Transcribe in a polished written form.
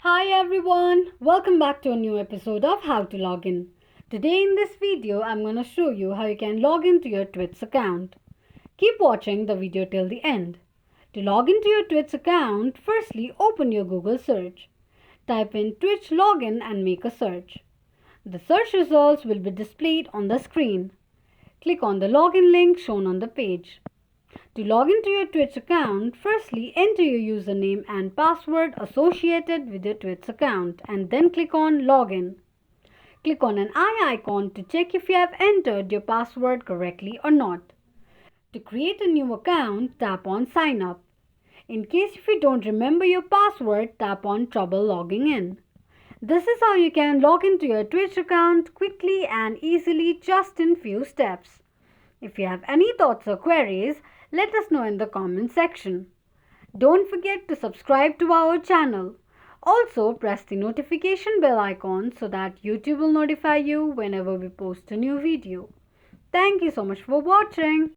Hi everyone, welcome back to a new episode of How to Log In. Today in this video, I'm going to show you how you can log into your Twitch account. Keep watching the video till the end. To log into your Twitch account, firstly open your Google search. Type in Twitch login and make a search. The search results will be displayed on the screen. Click on the login link shown on the page. To log into your Twitch account, firstly enter your username and password associated with your Twitch account and then click on Login. Click on an eye icon to check if you have entered your password correctly or not. To create a new account, tap on Sign Up. In case if you don't remember your password, tap on Trouble Logging In. This is how you can log into your Twitch account quickly and easily just in few steps. If you have any thoughts or queries, let us know in the comment section. Don't forget to subscribe to our channel. Also, press the notification bell icon so that YouTube will notify you whenever we post a new video. Thank you so much for watching.